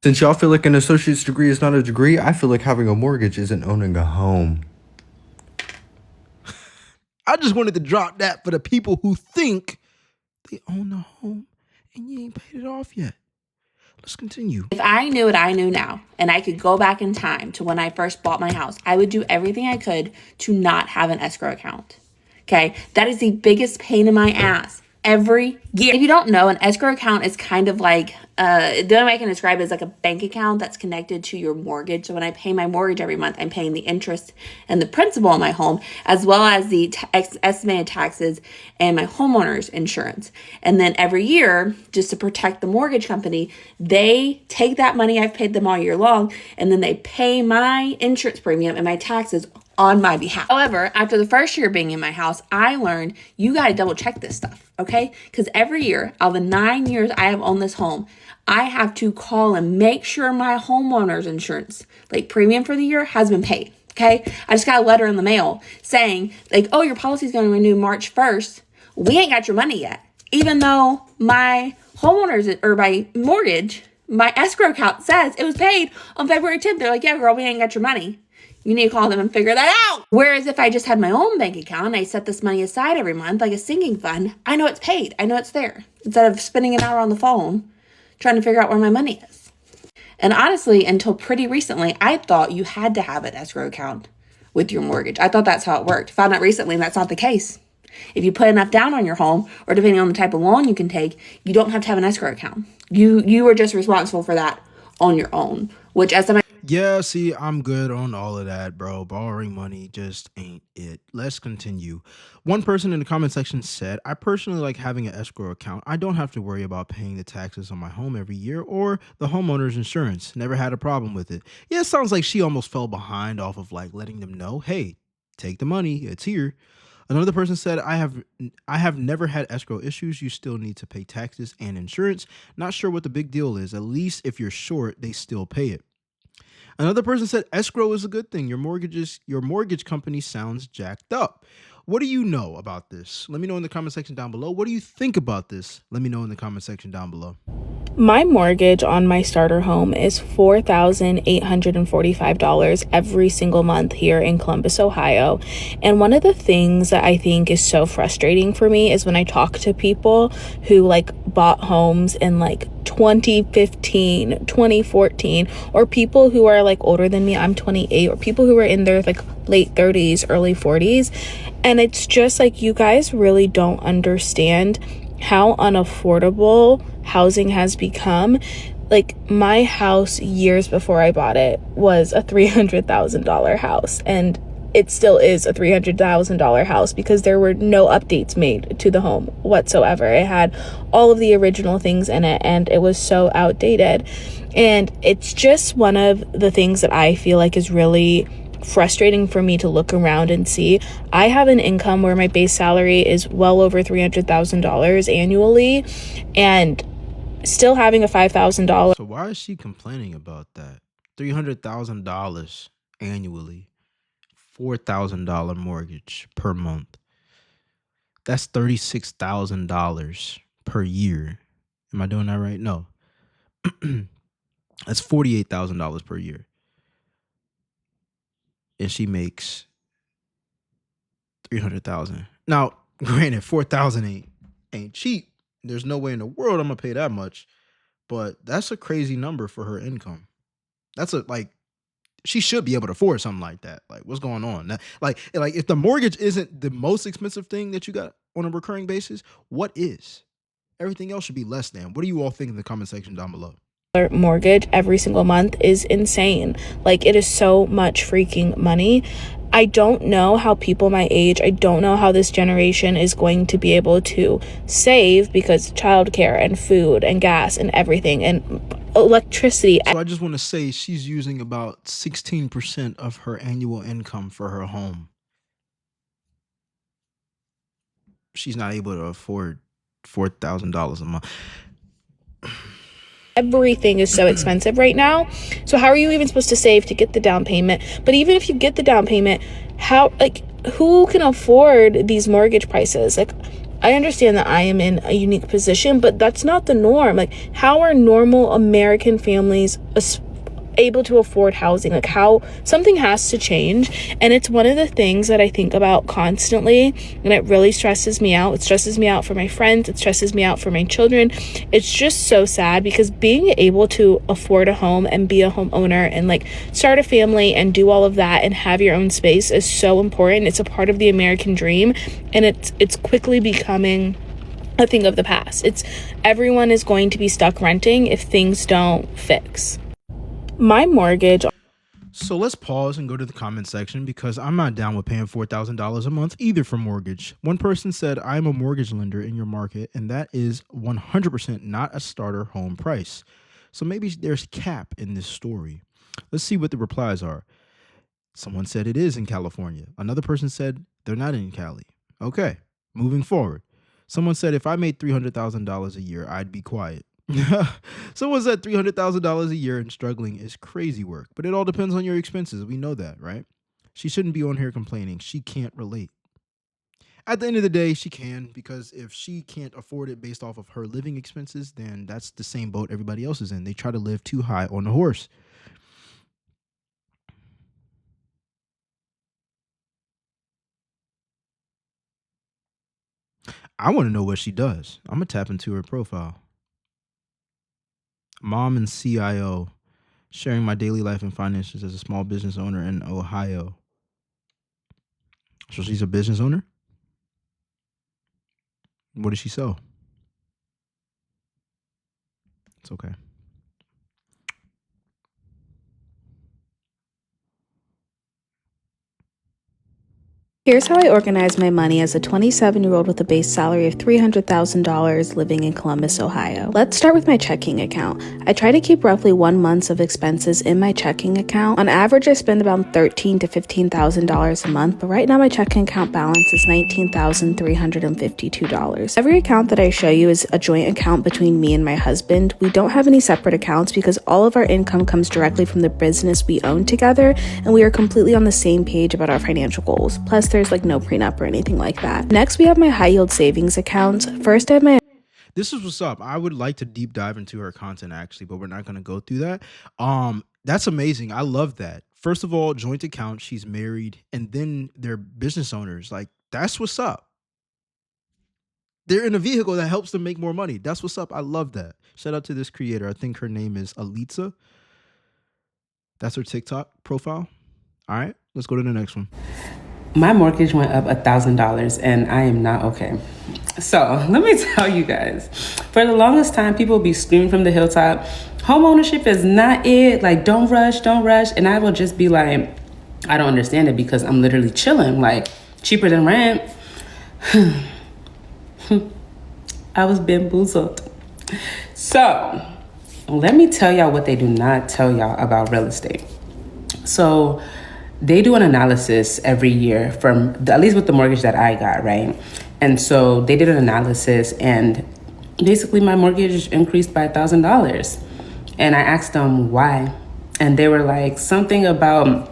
Since y'all feel like an associate's degree is not a degree, I feel like having a mortgage isn't owning a home. I just wanted to drop that for the people who think they own the home and you ain't paid it off yet. Let's continue. If I knew what I knew now and I could go back in time to when I first bought my house, I would do everything I could to not have an escrow account. Okay, that is the biggest pain in my ass every year. If you don't know, an escrow account is kind of like, the only way I can describe it is like a bank account that's connected to your mortgage. So when I pay my mortgage every month, I'm paying the interest and the principal on my home, as well as the estimated taxes and my homeowner's insurance. And then every year, just to protect the mortgage company, they take that money I've paid them all year long, and then they pay my insurance premium and my taxes on my behalf. However, after the first year being in my house, I learned you got to double check this stuff, okay? Because every year, out of the 9 years I have owned this home, I have to call and make sure my homeowner's insurance, like premium for the year, has been paid, okay? I just got a letter in the mail saying, like, oh, your policy is going to renew March 1st. We ain't got your money yet. Even though my homeowner's, or my mortgage, my escrow account says it was paid on February 10th. They're like, yeah, girl, we ain't got your money. You need to call them and figure that out. Whereas if I just had my own bank account and I set this money aside every month like a sinking fund, I know it's paid. I know it's there. Instead of spending an hour on the phone trying to figure out where my money is. And honestly, until pretty recently, I thought you had to have an escrow account with your mortgage. I thought that's how it worked. Found out recently that's not the case. If you put enough down on your home, or depending on the type of loan you can take, you don't have to have an escrow account. You are just responsible for that on your own, which as somebody... Yeah, see, I'm good on all of that, bro. Borrowing money just ain't it. Let's continue. One person in the comment section said, I personally like having an escrow account. I don't have to worry about paying the taxes on my home every year or the homeowner's insurance. Never had a problem with it. Yeah, it sounds like she almost fell behind off of like letting them know, hey, take the money, it's here. Another person said, I have never had escrow issues. You still need to pay taxes and insurance. Not sure what the big deal is. At least if you're short, they still pay it. Another person said escrow is a good thing. Your mortgage company sounds jacked up. What do you know about this? Let me know in the comment section down below. What do you think about this? Let me know in the comment section down below. My mortgage on my starter home is $4,845 every single month here in Columbus, Ohio. And one of the things that I think is so frustrating for me is when I talk to people who like bought homes in like 2015, 2014, or people who are like older than me, I'm 28, or people who are in their like late 30s, early 40s. And it's just like, you guys really don't understand how unaffordable housing has become. Like, my house years before I bought it was a $300,000 house, and it still is a $300,000 house because there were no updates made to the home whatsoever. It had all of the original things in it, and it was so outdated. And it's just one of the things that I feel like is really frustrating for me to look around and see. I have an income where my base salary is well over $300,000 annually, and still having a $5,000. So why is she complaining about that? $300,000 annually, $4,000 mortgage per month. That's $36,000 per year. Am I doing that right? No. That's $48,000 per year. And she makes $300,000. Now, granted, $4,000 ain't cheap. There's no way in the world I'm gonna pay that much, but that's a crazy number for her income. That's she should be able to afford something like that. Like, what's going on? Like if the mortgage isn't the most expensive thing that you got on a recurring basis, what is? Everything else should be less than. What do you all think in the comment section down below? Mortgage every single month is insane. Like, it is so much freaking money. I don't know how people my age, I don't know how this generation is going to be able to save, because childcare and food and gas and everything and electricity. So I just want to say she's using about 16% of her annual income for her home. She's not able to afford $4,000 a month. Everything is so expensive right now. So how are you even supposed to save to get the down payment? But even if you get the down payment, how, like, who can afford these mortgage prices? Like, I understand that I am in a unique position, but that's not the norm. Like, how are normal American families able to afford housing? Like, how something has to change. And it's one of the things that I think about constantly, and it really stresses me out. It stresses me out for my friends, it stresses me out for my children. It's just so sad, because being able to afford a home and be a homeowner and like start a family and do all of that and have your own space is so important. It's a part of the American dream, and it's quickly becoming a thing of the past. Everyone is going to be stuck renting if things don't fix. My mortgage. So let's pause and go to the comment section, because I'm not down with paying $4,000 a month either for mortgage. One person said, I'm a mortgage lender in your market, and that is 100% not a starter home price. So maybe there's cap in this story. Let's see what the replies are. Someone said it is in California. Another person said they're not in Cali. Okay, moving forward. Someone said, if I made $300,000 a year, I'd be quiet. Someone said $300,000 a year and struggling is crazy work, but it all depends on your expenses. We know that, right? She shouldn't be on here complaining. She can't relate. At the end of the day, she can, because if she can't afford it based off of her living expenses, then that's the same boat everybody else is in. They try to live too high on the horse. I want to know what she does. I'm going to tap into her profile. Mom and CIO, sharing my daily life and finances as a small business owner in Ohio. So she's a business owner? What does she sell? It's okay. Here's how I organize my money as a 27-year-old with a base salary of $300,000 living in Columbus, Ohio. Let's start with my checking account. I try to keep roughly 1 month of expenses in my checking account. On average, I spend about $13,000 to $15,000 a month, but right now my checking account balance is $19,352. Every account that I show you is a joint account between me and my husband. We don't have any separate accounts because all of our income comes directly from the business we own together, and we are completely on the same page about our financial goals. Plus, there's like no prenup or anything like that. Next, we have my high yield savings account. First, I have my... This is what's up. I would like to deep dive into her content actually, but we're not going to go through that. That's amazing. I love that. First of all, joint account, she's married, and then they're business owners. Like, that's what's up. They're in a vehicle that helps them make more money. That's what's up. I love that. Shout out to this creator. I think her name is Alitza. That's her TikTok profile. All right, let's go to the next one. My mortgage went up $1,000 and I am not okay. So let me tell you guys, for the longest time, people be screaming from the hilltop, home ownership is not it. Like, don't rush, don't rush. And I will just be like, I don't understand it, because I'm literally chilling, like cheaper than rent. I was bamboozled. So let me tell y'all what they do not tell y'all about real estate. So they do an analysis every year at least with the mortgage that I got, right? And so they did an analysis, and basically my mortgage increased by $1,000. And I asked them why. And they were like, something about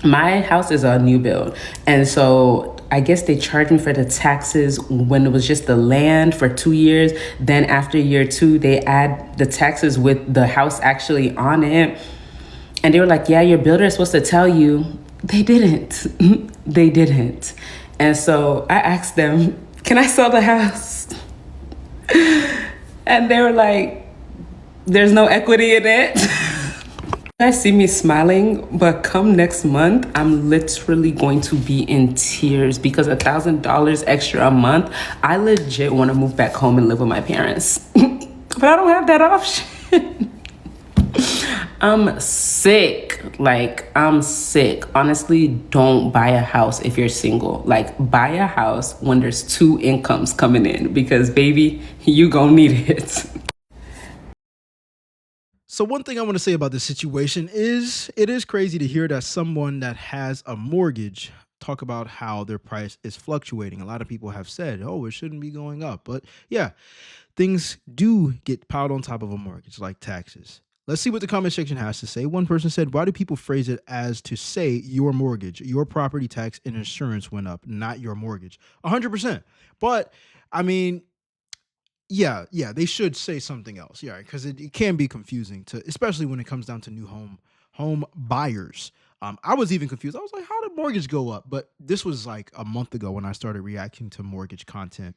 my house is a new build. And so I guess they charged me for the taxes when it was just the land for 2 years. Then after year 2, they add the taxes with the house actually on it. And they were like, yeah, your builder is supposed to tell you. They didn't. They didn't. And so I asked them, can I sell the house? And they were like, there's no equity in it. You guys see me smiling, but come next month, I'm literally going to be in tears, because $1,000 extra a month, I legit want to move back home and live with my parents. But I don't have that option. I'm sick. Like, I'm sick. Honestly, don't buy a house if you're single. Like, buy a house when there's 2 incomes coming in, because baby, you gonna need it. So one thing I want to say about this situation is it is crazy to hear that someone that has a mortgage talk about how their price is fluctuating. A lot of people have said, oh, it shouldn't be going up. But yeah, things do get piled on top of a mortgage, like taxes. Let's see what the comment section has to say. One person said, why do people phrase it as to say your mortgage, your property tax and insurance went up, not your mortgage? 100%. But I mean, yeah, they should say something else. Yeah, because it can be confusing to, especially when it comes down to new home buyers. I was even confused. I was like, how did mortgage go up? But this was like a month ago when I started reacting to mortgage content.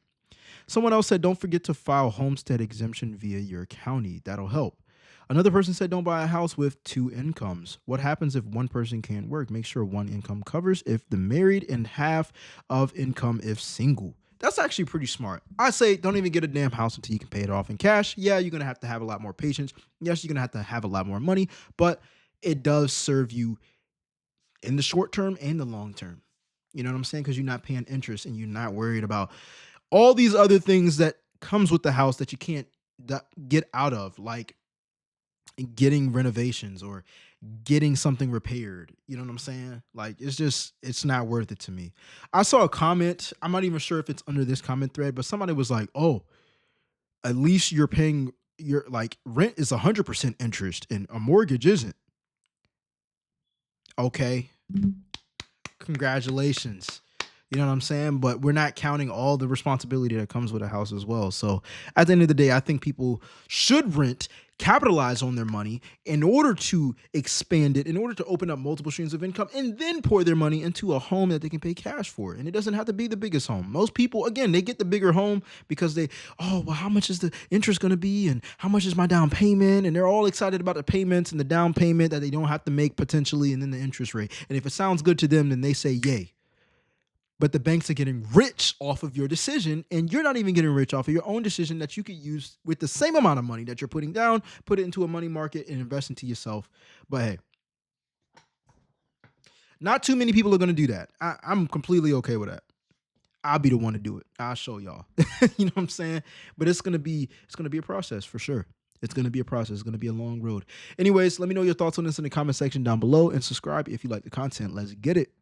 Someone else said, don't forget to file homestead exemption via your county. That'll help. Another person said, don't buy a house with two incomes. What happens if one person can't work? Make sure one income covers if the married and half of income if single. That's actually pretty smart. I say don't even get a damn house until you can pay it off in cash. Yeah, you're going to have a lot more patience. Yes, you're going to have a lot more money, but it does serve you in the short term and the long term. You know what I'm saying? Because you're not paying interest and you're not worried about all these other things that comes with the house that you can't get out of, like getting renovations or getting something repaired. You know what I'm saying? Like, it's not worth it to me. I saw a comment. I'm not even sure if it's under this comment thread, but somebody was like, oh, at least you're paying your like rent is 100% interest and a mortgage isn't. Okay. Congratulations. You know what I'm saying? But we're not counting all the responsibility that comes with a house as well. So at the end of the day, I think people should rent, capitalize on their money in order to expand it, in order to open up multiple streams of income, and then pour their money into a home that they can pay cash for. And it doesn't have to be the biggest home. Most people, again, they get the bigger home because how much is the interest going to be? And how much is my down payment? And they're all excited about the payments and the down payment that they don't have to make potentially, and then the interest rate. And if it sounds good to them, then they say, yay. But the banks are getting rich off of your decision, and you're not even getting rich off of your own decision that you could use with the same amount of money that you're putting down, put it into a money market and invest into yourself. But hey, not too many people are going to do that. I'm completely okay with that. I'll be the one to do it. I'll show y'all. You know what I'm saying? But it's going to be a process for sure. It's going to be a process. It's going to be a long road. Anyways, let me know your thoughts on this in the comment section down below and subscribe if you like the content. Let's get it.